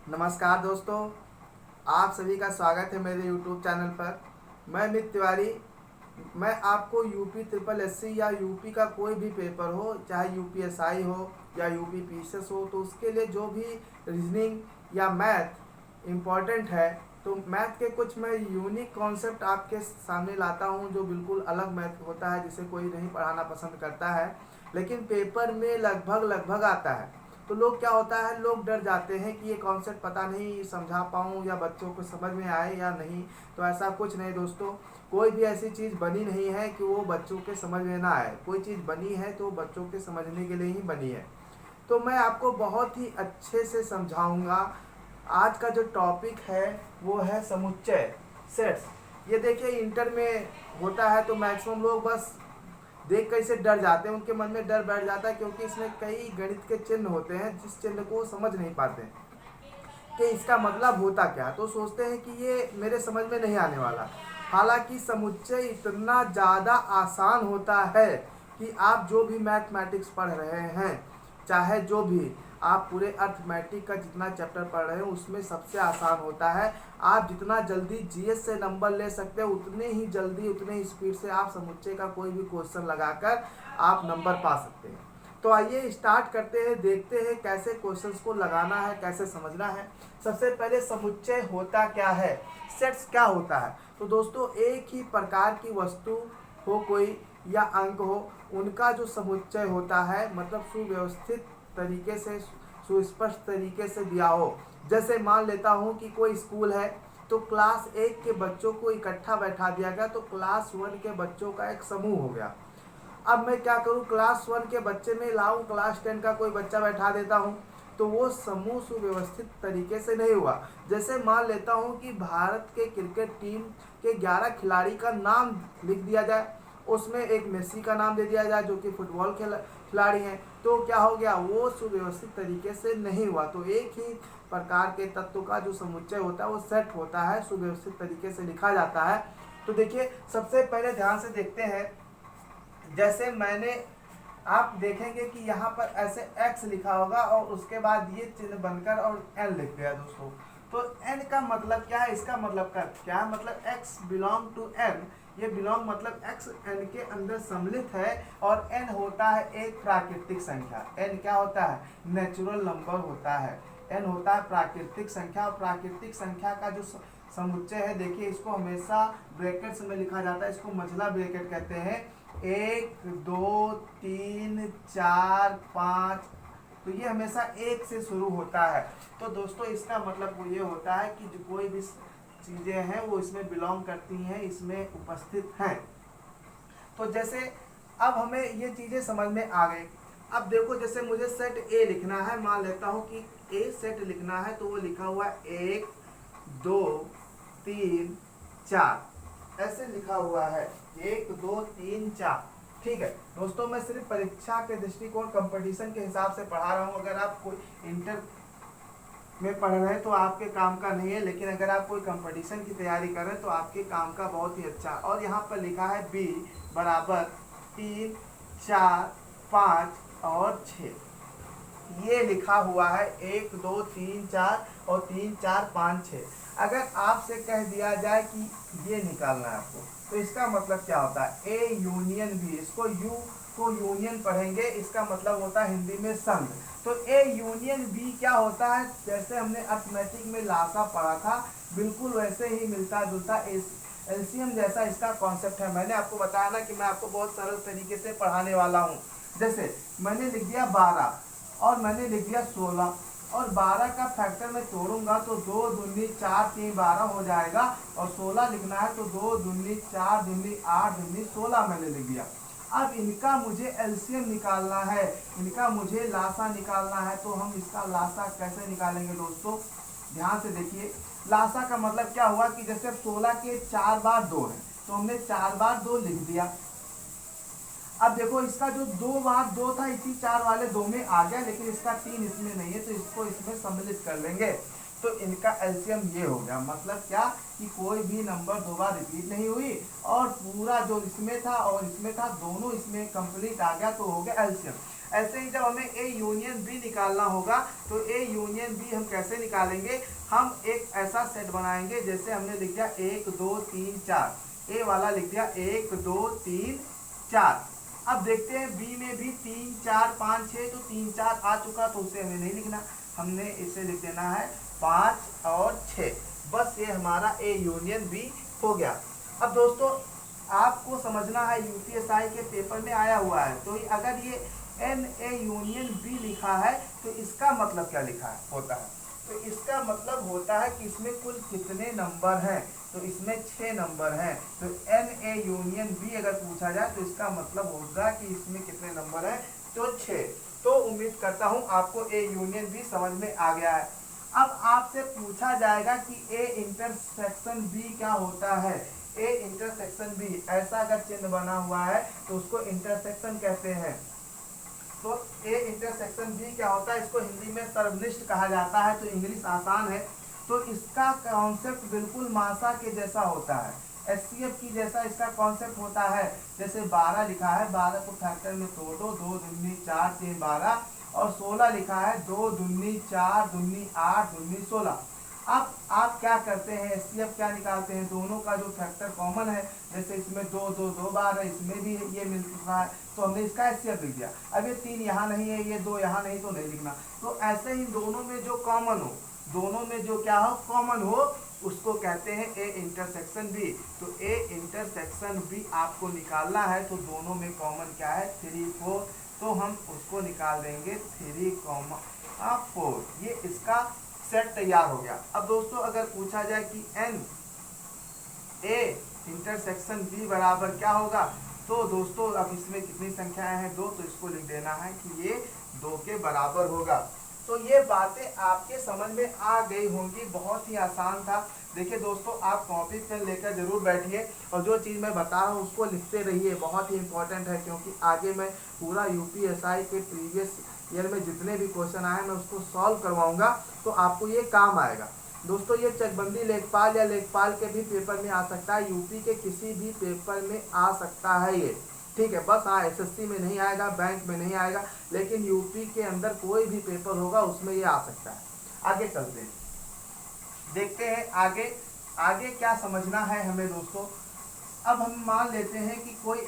नमस्कार दोस्तों, आप सभी का स्वागत है मेरे YouTube चैनल पर। मैं अमित तिवारी। मैं आपको यूपी ट्रिपल एससी या यूपी का कोई भी पेपर हो, चाहे यूपीएसआई हो या यूपी पीसीएस हो, तो उसके लिए जो भी रीजनिंग या मैथ इम्पॉर्टेंट है, तो मैथ के कुछ मैं यूनिक कॉन्सेप्ट आपके सामने लाता हूं, जो बिल्कुल अलग मैथ होता है, जिसे कोई नहीं पढ़ाना पसंद करता है, लेकिन पेपर में लगभग लगभग आता है। तो लोग क्या होता है, लोग डर जाते हैं कि ये कॉन्सेप्ट पता नहीं समझा पाऊँ या बच्चों को समझ में आए या नहीं। तो ऐसा कुछ नहीं दोस्तों, कोई भी ऐसी चीज़ बनी नहीं है कि वो बच्चों के समझ में ना आए। कोई चीज़ बनी है तो बच्चों के समझने के लिए ही बनी है। तो मैं आपको बहुत ही अच्छे से समझाऊंगा। आज का जो टॉपिक है वो है समुच्चय, सेट्स। ये देखिए, इंटर में होता है तो मैक्सिमम लोग बस देख कर इसे डर जाते हैं, उनके मन में डर बैठ जाता है, क्योंकि इसमें कई गणित के चिन्ह होते हैं जिस चिन्ह को वो समझ नहीं पाते कि इसका मतलब होता क्या। तो सोचते हैं कि ये मेरे समझ में नहीं आने वाला। हालांकि समुच्चय इतना ज़्यादा आसान होता है कि आप जो भी मैथमेटिक्स पढ़ रहे हैं, चाहे जो भी आप पूरे अर्थमेटिक का जितना चैप्टर पढ़ रहे हैं, उसमें सबसे आसान होता है। आप जितना जल्दी जीएस से नंबर ले सकते हैं, उतने ही जल्दी उतने ही स्पीड से आप समुच्चय का कोई भी क्वेश्चन लगाकर आप नंबर पा सकते हैं। तो आइए स्टार्ट करते हैं, देखते हैं कैसे क्वेश्चंस को लगाना है, कैसे समझना है। सबसे पहले समुच्चय होता क्या है, सेट्स क्या होता है। तो दोस्तों, एक ही प्रकार की वस्तु हो कोई या अंक हो, उनका जो समुच्चय होता है, मतलब सुव्यवस्थित तरीके से, सुस्पष्ट तरीके से दिया हो। जैसे मान लेता हूँ कि कोई स्कूल है, तो क्लास 1 के बच्चों को इकट्ठा बैठा दिया गया, तो क्लास 1 के बच्चों का एक समूह हो गया। अब मैं क्या करूं, क्लास 1 के बच्चे में लाऊं, क्लास 10 का कोई बच्चा बैठा देता हूं, तो वो समूह सुव्यवस्थित तरीके से नहीं हुआ। जैसे मान लेता हूं कि भारत के क्रिकेट टीम के 11 खिलाड़ी का नाम लिख दिया जाए, उसमें एक मेसी का नाम दे दिया जाए जो कि फुटबॉल खिलाड़ी हैं, तो क्या हो गया, वो सुव्यवस्थित तरीके से नहीं हुआ। तो एक ही प्रकार के तत्व का जो समुच्चय होता है वो सेट होता है, सुव्यवस्थित तरीके से लिखा जाता है। तो देखिए, सबसे पहले ध्यान से देखते हैं। जैसे मैंने, आप देखेंगे कि यहाँ पर ऐसे x लिखा होगा और उसके बाद ये चिन्ह बनकर और n लिख गया दोस्तों। तो n का मतलब क्या है, इसका मतलब क्या है, मतलब x बिलोंग टू n। ये बिलोंग मतलब x n के अंदर सम्मिलित है, और n होता है एक प्राकृतिक संख्या। n क्या होता है, नेचुरल नंबर होता है। n होता है प्राकृतिक संख्या, और प्राकृतिक संख्या का जो समुच्चय है, देखिए इसको हमेशा ब्रैकेट्स में लिखा जाता है, इसको मंझला ब्रैकेट कहते हैं। 1 2 3 4 5, तो ये हमेशा 1 से शुरू होता है। तो दोस्तों, इसका मतलब वो ये होता है कि जो कोई भी चीज़ें हैं वो इसमें बिलोंग करती हैं, इसमें उपस्थित हैं। तो जैसे अब हमें ये चीज़ें समझ में आ गई। अब देखो, जैसे मुझे सेट ए लिखना है, मान लेता हूँ कि ए सेट लिखना है, तो वो लिखा हुआ है 1 2 3 4, ऐसे लिखा हुआ है 1 2 3 4। ठीक है दोस्तों, मैं सिर्फ परीक्षा के दृष्टिकोण, कंपटीशन के हिसाब से पढ़ा रहा हूँ। अगर आप कोई इंटर में पढ़ रहे हैं तो आपके काम का नहीं है, लेकिन अगर आप कोई कंपटीशन की तैयारी कर रहे हैं तो आपके काम का बहुत ही अच्छा। और यहाँ पर लिखा है b बराबर 3 4 5 और 6, ये लिखा हुआ है 1 2 3 4 और 3 4 5 6। अगर आपसे कह दिया जाए कि ये निकालना है आपको, तो इसका मतलब क्या होता है, ए यूनियन बी। इसको यू को यूनियन पढ़ेंगे, इसका मतलब होता है हिंदी में संघ। तो ए यूनियन बी क्या होता है, जैसे हमने अर्थमेटिक में लासा पढ़ा था, बिल्कुल वैसे ही मिलता जुलता एलसीएम जैसा इसका कॉन्सेप्ट है। मैंने आपको बताया ना कि मैं आपको बहुत सरल तरीके से पढ़ाने वाला हूँ। जैसे मैंने लिख दिया 12 और मैंने लिख दिया 16, और 12 का फैक्टर मैं तोड़ूंगा तो 2 दूनी 4 3 12 हो जाएगा, और 16 लिखना है तो 2 दूनी 4 दूनी 8 दूनी 16 मैंने लिख दिया। अब इनका मुझे एलसीएम निकालना है, इनका मुझे लासा निकालना है। तो हम इसका लासा कैसे निकालेंगे दोस्तों, ध्यान से देखिए। लासा का मतलब क्या हुआ कि जैसे 16 के 4 बार 2 है, तो हमने 4 बार 2 लिख दिया। अब देखो, इसका जो 2 बार 2 था, इसी 4 वाले 2 में आ गया, लेकिन इसका 3 इसमें नहीं है, तो इसको इसमें सम्मिलित कर लेंगे। तो इनका एलसीएम ये हो गया। मतलब क्या कि कोई भी नंबर 2 बार रिपीट नहीं हुई, और पूरा जो इसमें था और इसमें था, दोनों इसमें कंप्लीट आ गया, तो हो गया एलसीएम। ऐसे ही जब हमें ए यूनियन बी निकालना होगा तो ए यूनियन बी हम कैसे निकालेंगे, हम एक ऐसा सेट बनाएंगे जैसे हमने लिख दिया 1 2 3 4, ए वाला लिख दिया 1 2 3 4। अब देखते हैं बी में भी 3 4 5 6, तो 3 4 आ चुका तो उसे हमें नहीं लिखना, हमने इसे लिख देना है 5 और 6। बस ये हमारा ए यूनियन बी हो गया। अब दोस्तों आपको समझना है यूपीएसआई के पेपर में आया हुआ है, तो अगर ये एन ए यूनियन बी लिखा है तो इसका मतलब क्या लिखा है होता है, तो इसका मतलब होता है कि इसमें कुल कितने नंबर हैं, तो इसमें 6 नंबर हैं। तो एन ए यूनियन बी अगर पूछा जाए तो इसका मतलब होगा कि इसमें कितने नंबर हैं, तो 6। तो उम्मीद करता हूं आपको ए यूनियन बी समझ में आ गया है। अब आपसे पूछा जाएगा कि ए इंटरसेक्शन बी क्या होता है। ए इंटरसेक्शन बी ऐसा अगर चिन्ह बना हुआ है तो उसको इंटरसेक्शन कहते हैं। तो ए इंटरसेक्शन बी क्या होता है, इसको हिंदी में सर्वनिष्ठ कहा जाता है, तो इंग्लिश आसान है। तो इसका कॉन्सेप्ट बिल्कुल मासा के जैसा होता है, एचसीएफ की जैसा इसका कॉन्सेप्ट होता है। जैसे 12 लिखा है, 12 को फैक्टर में तोड़ दो, 2 दूनी 4 3 12, और 16 लिखा है, 2 दूनी 4 दूनी 8 दूनी 16। अब आप क्या करते हैं, एचसीएफ क्या निकालते हैं, दोनों का जो फैक्टर कॉमन है, जैसे इसमें 2 2 2 बार है, इसमें भी ये मिल चुका है, तो हमने इसका एचसीएफ लिख दिया। अब ये 3 यहाँ नहीं है, ये 2 यहाँ नहीं, तो नहीं लिखना। तो ऐसे ही दोनों में जो कॉमन हो, दोनों में जो क्या हो कॉमन हो, उसको कहते हैं ए इंटरसेक्शन बी। तो ए इंटरसेक्शन बी आपको निकालना है, तो दोनों में कॉमन क्या है 3 4, तो हम उसको निकाल देंगे 3, 4। ये इसका सेट तैयार हो गया। अब दोस्तों अगर पूछा जाए कि एन ए इंटरसेक्शन बी बराबर क्या होगा, तो दोस्तों अब इसमें कितनी संख्याएं हैं 2, तो इसको लिख देना है कि ये 2 के बराबर होगा। तो ये बातें आपके समझ में आ गई होंगी, बहुत ही आसान था। देखिए दोस्तों आप कॉपी पेन लेकर जरूर बैठिए और जो चीज़ मैं बता रहा हूँ उसको लिखते रहिए, बहुत ही इंपॉर्टेंट है, क्योंकि आगे मैं पूरा यूपीएसआई के प्रीवियस ईयर में जितने भी क्वेश्चन आए मैं उसको सॉल्व करवाऊंगा, तो आपको ये काम आएगा। दोस्तों ये चकबंदी लेखपाल या लेखपाल के भी पेपर में आ सकता है, यूपी के किसी भी पेपर में आ सकता है ये, ठीक है। बस हाँ एसएससी में नहीं आएगा, बैंक में नहीं आएगा, लेकिन यूपी के अंदर कोई भी पेपर होगा उसमें ये आ सकता है। आगे चलते हैं, देखते हैं आगे आगे क्या समझना है हमें दोस्तों। अब हम मान लेते हैं कि कोई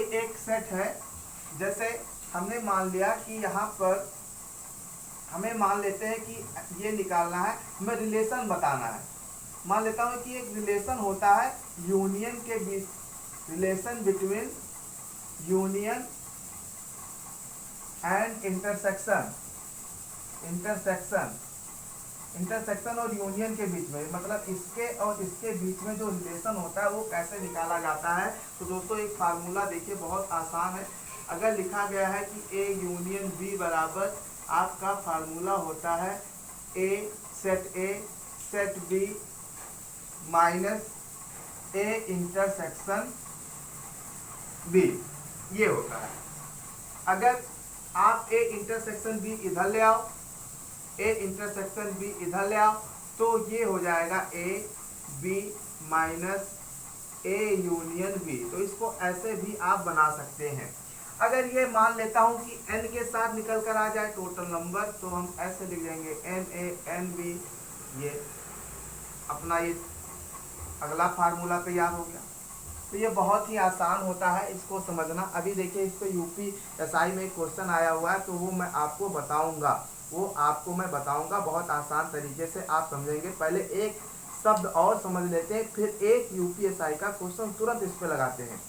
एक सेट है, जैसे हमने मान लिया कि यहाँ पर हमें मान लेते हैं कि ये निकालना है, हमें रिलेशन बताना है। मान लेता हूँ कि एक रिलेशन होता है यूनियन के बीच, relation between union and intersection और यूनियन के बीच में, मतलब इसके और इसके बीच में जो रिलेशन होता है वो कैसे निकाला जाता है। तो दोस्तों एक फार्मूला देखिए बहुत आसान है। अगर लिखा गया है कि ए यूनियन बी बराबर, आपका फार्मूला होता है A set B minus A intersection B, ये होता है। अगर आप ए इंटरसेक्शन बी इधर ले आओ, ए इंटरसेक्शन बी इधर ले आओ, तो ये हो जाएगा A B minus A union B. तो इसको ऐसे भी आप बना सकते हैं। अगर ये मान लेता हूं कि n के साथ निकल कर आ जाए टोटल नंबर, तो हम ऐसे लिख देंगे एन ए एन बी, ये अपना ये अगला फार्मूला तैयार हो गया। तो ये बहुत ही आसान होता है इसको समझना। अभी देखिए इस पर यूपीएसआई में क्वेश्चन आया हुआ है, तो वो मैं आपको बताऊंगा, बहुत आसान तरीके से आप समझेंगे। पहले एक शब्द और समझ लेते हैं, फिर एक यूपीएसआई का क्वेश्चन तुरंत इस पे लगाते हैं।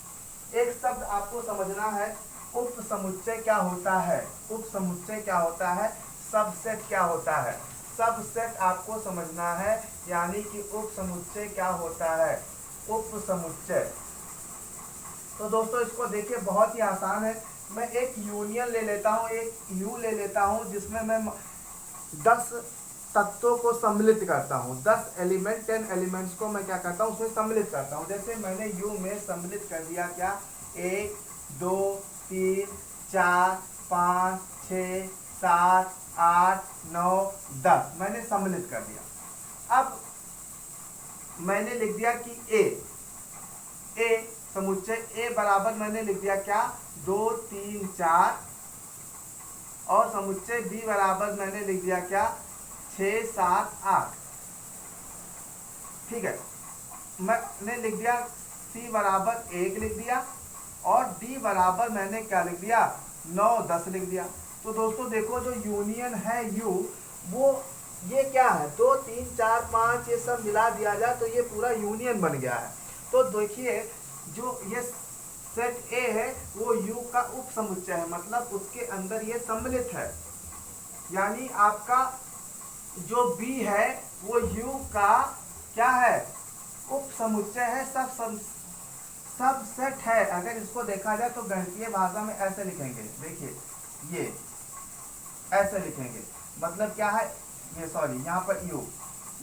एक शब्द आपको समझना है, उपसमुच्चय क्या होता है, उपसमुच्चय क्या होता है, सबसेट क्या होता है। सबसेट आपको समझना है, यानी कि उपसमुच्चय क्या होता है, उपसमुच्चय। तो दोस्तों इसको देखिए बहुत ही आसान है। मैं एक यूनियन ले लेता हूँ, एक यू ले लेता हूँ, जिसमें मैं 10 तत्वों को सम्मिलित करता हूँ, 10 एलिमेंट 10 एलिमेंट्स को मैं क्या करता हूँ उसमें सम्मिलित करता हूँ। जैसे मैंने यू में सम्मिलित कर दिया क्या, 1 2 3 4 5 6 7 8 9 10 मैंने सम्मिलित कर दिया। अब मैंने लिख दिया कि ए समुच्चय ए बराबर मैंने लिख दिया क्या 2 3 4 और समुच्चय बी बराबर मैंने लिख दिया क्या 6 7 8। ठीक है, मैंने लिख दिया सी बराबर 1 लिख दिया और डी बराबर मैंने क्या लिख दिया 9 10 लिख दिया। तो दोस्तों देखो जो यूनियन है यू वो ये क्या है 2 3 4 5 ये सब मिला दिया जाए तो ये पूरा यूनियन बन गया है। तो देखिए जो ये सेट ए है वो यू का उप समुच्चय है, मतलब उसके अंदर ये सम्मिलित है। यानी आपका जो बी है वो यू का क्या है उप समुच्चय है, सब सेट है। अगर इसको देखा जाए तो गणितीय भाषा में ऐसे लिखेंगे, देखिए ये ऐसे लिखेंगे, मतलब क्या है ये सॉरी यहाँ पर यू,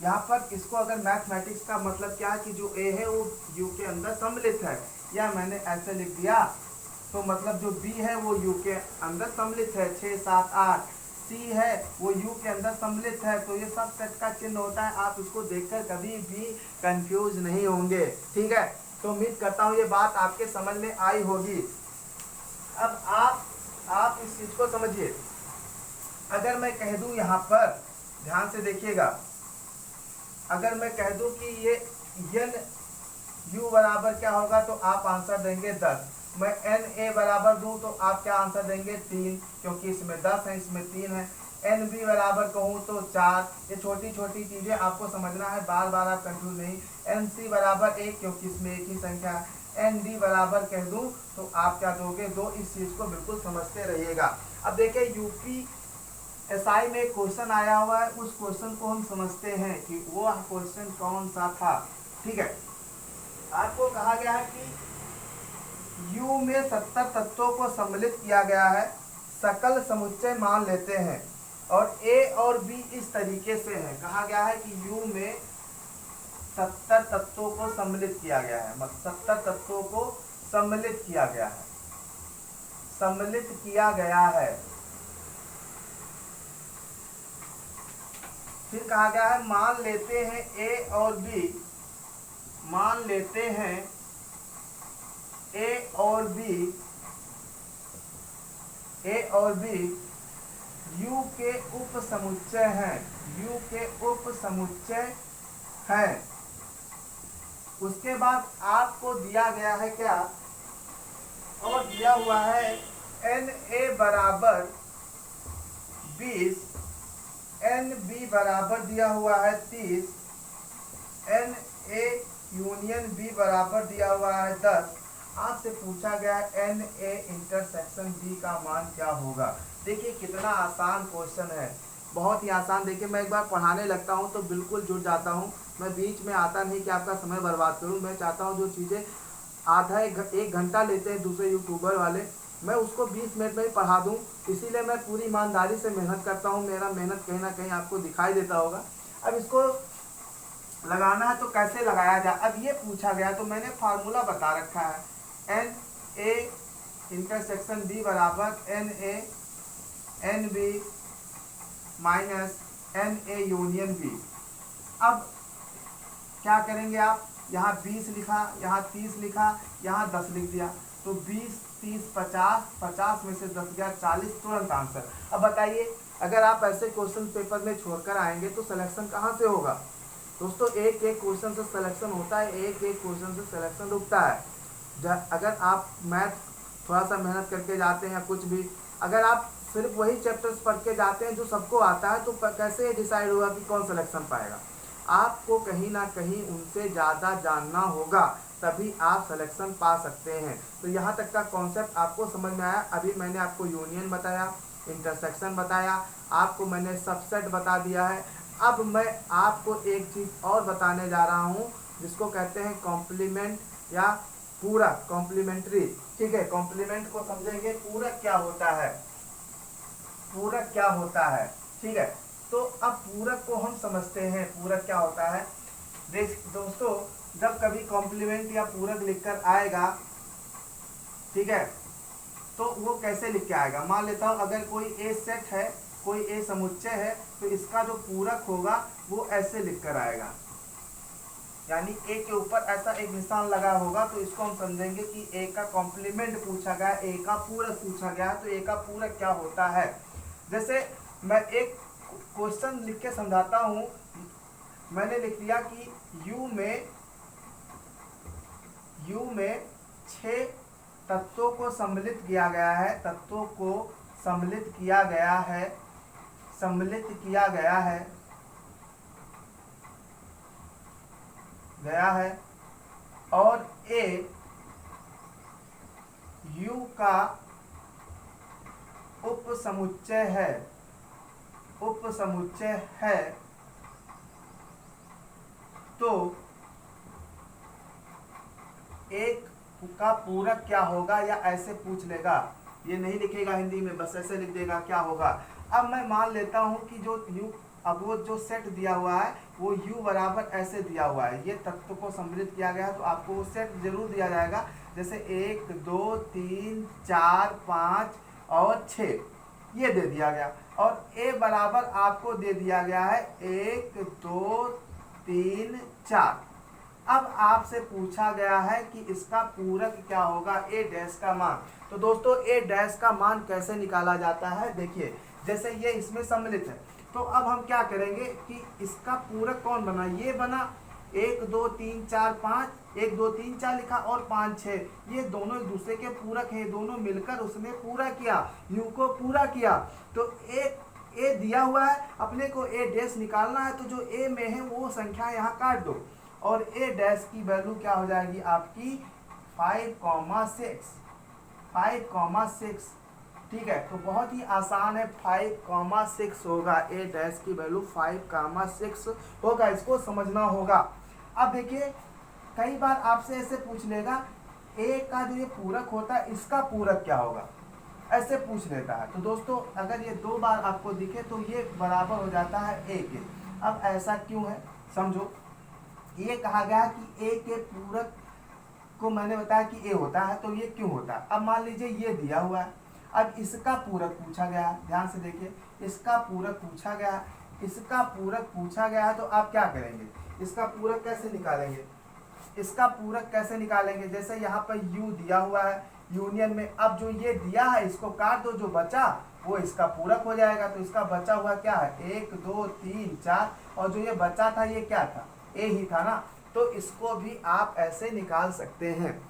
यहाँ पर इसको अगर मैथमेटिक्स का मतलब क्या है कि जो ए है वो यू के अंदर सम्मिलित है, या मैंने ऐसे लिख दिया तो मतलब जो बी है वो यू के अंदर सम्मिलित है 6 7 8, सी है वो यू के अंदर सम्मिलित है। तो ये सब सेट का चिन्ह होता है, आप इसको देखकर कभी भी कंफ्यूज नहीं होंगे। ठीक है, तो उम्मीद करता हूँ ये बात आपके समझ में आई होगी। अब आप इस चीज को समझिए। अगर मैं कह दूं यहाँ पर ध्यान से देखिएगा, अगर मैं कह दूं कि ये एन यू बराबर क्या होगा तो आप आंसर देंगे 10। मैं एन ए बराबर दूं तो आप क्या आंसर देंगे 3, क्योंकि इसमें 10 है इसमें 3 है। एन बी बराबर कहूँ तो 4। ये छोटी छोटी चीजें आपको समझना है, बार बार आप कंफ्यूज नहीं। एन सी बराबर 1, क्योंकि इसमें एक ही संख्या है। एन डी बराबर कह दूं तो आप क्या दोगे 2। इस चीज को बिल्कुल समझते रहिएगा। अब देखिए यूपी एसआई में एक क्वेश्चन आया हुआ है, उस क्वेश्चन को हम समझते हैं कि वो क्वेश्चन कौन सा था। ठीक है, आपको कहा गया है कि U में 70 तत्वों को सम्मिलित किया गया है, सकल समुच्चय मान लेते हैं, और A और B इस तरीके से है। कहा गया है कि U में 70 तत्वों को सम्मिलित किया गया है, मतलब 70 तत्वों को सम्मिलित किया गया है, सम्मिलित किया गया है। फिर कहा गया है मान लेते हैं A और B, मान लेते हैं A और B U के उप समुच्चय हैं, U के उप समुच्चय हैं। उसके बाद आपको दिया गया है क्या, और दिया हुआ है Na बराबर 20, NB बराबर दिया हुआ है 30, Na यूनियन B बराबर दिया हुआ है 10। आपसे पूछा गया है Na इंटरसेक्शन B का मान क्या होगा। देखिए कितना आसान क्वेश्चन है, बहुत ही आसान। देखिए मैं एक बार पढ़ाने लगता हूँ तो बिल्कुल जुड़ जाता हूँ, मैं बीच में आता नहीं कि आपका समय बर्बाद करूँ। मैं चाहता हूँ जो चीज़ें आधा एक घंटा लेते हैं दूसरे यूट्यूबर वाले, मैं उसको 20 मिनट में ही पढ़ा दूँ। इसीलिए मैं पूरी ईमानदारी से मेहनत करता हूँ, मेरा मेहनत कहीं ना कहीं आपको दिखाई देता होगा। अब इसको लगाना है तो कैसे लगाया जाए। अब ये पूछा गया तो मैंने फार्मूला बता रखा है, एन ए इंटरसेक्शन बी बराबर n A n B minus n A union B. अब क्या करेंगे आप, यहाँ 20 लिखा, यहाँ 30 लिखा, यहाँ 10 लिख दिया, तो 20 30 50, 50 में से 10 गया 40, तुरंत आंसर। अब बताइए अगर आप ऐसे क्वेश्चन पेपर में छोड़कर आएंगे तो सिलेक्शन कहाँ से होगा। दोस्तों एक एक क्वेश्चन से सिलेक्शन होता है, एक एक क्वेश्चन से सिलेक्शन रुकता है। अगर आप मैथ थोड़ा सा मेहनत करके जाते हैं, कुछ भी अगर आप सिर्फ वही चैप्टर्स पढ़ के जाते हैं जो सबको आता है, तो कैसे डिसाइड होगा कि कौन सिलेक्शन पाएगा। आपको कहीं ना कहीं उनसे ज़्यादा जानना होगा, तभी आप सिलेक्शन पा सकते हैं। तो यहाँ तक का कॉन्सेप्ट आपको समझ में आया। अभी मैंने आपको यूनियन बताया, इंटरसेक्शन बताया, आपको मैंने सबसेट बता दिया है। अब मैं आपको एक चीज़ और बताने जा रहा हूँ जिसको कहते हैं कॉम्प्लीमेंट या पूरक, कॉम्प्लीमेंट्री। ठीक है, कॉम्प्लीमेंट को समझेंगे, पूरक क्या होता है, पूरक क्या होता है। ठीक है, तो अब पूरक को हम समझते हैं, पूरक क्या होता है। दोस्तों जब कभी कॉम्प्लीमेंट या पूरक लिखकर आएगा, ठीक है, तो वो कैसे लिख के आएगा। मान लेता हूँ अगर कोई ए सेट है, कोई ए समुच्चय है, तो इसका जो पूरक होगा वो ऐसे लिख कर आएगा। यानी ए के ऊपर ऐसा एक निशान लगा होगा तो इसको हम समझेंगे कि ए का कॉम्प्लीमेंट पूछा गया, ए का पूरक पूछा गया। तो ए का पूरक क्या होता है, जैसे मैं एक क्वेश्चन लिख के समझाता हूँ। मैंने लिख दिया कि U में 6 तत्वों को सम्मिलित किया गया है, तत्वों को सम्मिलित किया गया है, सम्मिलित किया गया है और A U का उपसमुच्चय है, उपसमुच्चय है, तो एक का पूरक क्या होगा, या ऐसे पूछ लेगा, ये नहीं लिखेगा हिंदी में, बस ऐसे लिख देगा क्या होगा। अब मैं मान लेता हूं कि जो U, अब वो जो सेट दिया हुआ है वो U बराबर ऐसे दिया हुआ है, ये तत्व को सम्मिलित किया गया है तो आपको वो सेट जरूर दिया जाएगा। जैसे 1 2 3 4 5 और 6 ये दे दिया गया, और A बराबर आपको दे दिया गया है 1 2 3 4। अब आपसे पूछा गया है कि इसका पूरक क्या होगा, ए डैश का मान। तो दोस्तों ए डैश का मान कैसे निकाला जाता है, देखिए जैसे ये इसमें सम्मिलित है, तो अब हम क्या करेंगे कि इसका पूरक कौन बना, ये बना 1 2 3 4 5, 1 2 3 4 लिखा और 5 6, ये दोनों एक दूसरे के पूरक हैं, दोनों मिलकर उसने पूरा किया, यू को पूरा किया। तो एक ए दिया हुआ है, अपने को ए डैश निकालना है, तो जो ए में है वो संख्या यहाँ काट दो और ए डैश की वैल्यू क्या हो जाएगी आपकी 5,6, 5,6। ठीक है, तो बहुत ही आसान है, 5,6 होगा, ए डैश की वैल्यू 5,6 होगा, इसको समझना होगा। अब देखिए कई बार आपसे ऐसे पूछ लेगा ए का जो ये पूरक होता है इसका पूरक क्या होगा, ऐसे पूछ लेता है। तो दोस्तों अगर ये 2 बार आपको दिखे तो ये बराबर हो जाता है ए के। अब ऐसा क्यों है समझो, ये कहा गया कि ए के पूरक को मैंने बताया कि ए होता है, तो ये क्यों होता है। अब मान लीजिए ये दिया हुआ है, अब इसका पूरक पूछा गया है, ध्यान से देखिए इसका पूरक पूछा गया है, इसका पूरक पूछा गया है, तो आप क्या करेंगे, इसका पूरक कैसे निकालेंगे, इसका पूरक कैसे निकालेंगे। जैसे यहाँ पर u दिया हुआ है यूनियन में, अब जो ये दिया है इसको काट दो, जो बचा वो इसका पूरक हो जाएगा। तो इसका बचा हुआ क्या है 1 2 3 4, और जो ये बचा था ये क्या था, ए ही था ना, तो इसको भी आप ऐसे निकाल सकते हैं।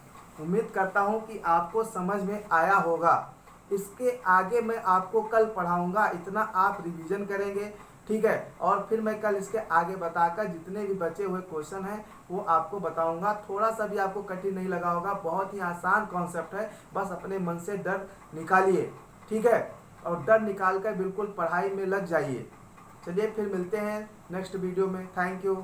उम्मीद करता हूँ कि आपको समझ में आया होगा। इसके आगे मैं आपको कल पढ़ाऊँगा, इतना आप रिवीजन करेंगे, ठीक है, और फिर मैं कल इसके आगे बताकर जितने भी बचे हुए क्वेश्चन हैं वो आपको बताऊंगा। थोड़ा सा भी आपको कठिन नहीं लगा होगा, बहुत ही आसान कॉन्सेप्ट है, बस अपने मन से डर निकालिए, ठीक है, और डर निकाल कर बिल्कुल पढ़ाई में लग जाइए। चलिए फिर मिलते हैं नेक्स्ट वीडियो में, थैंक यू।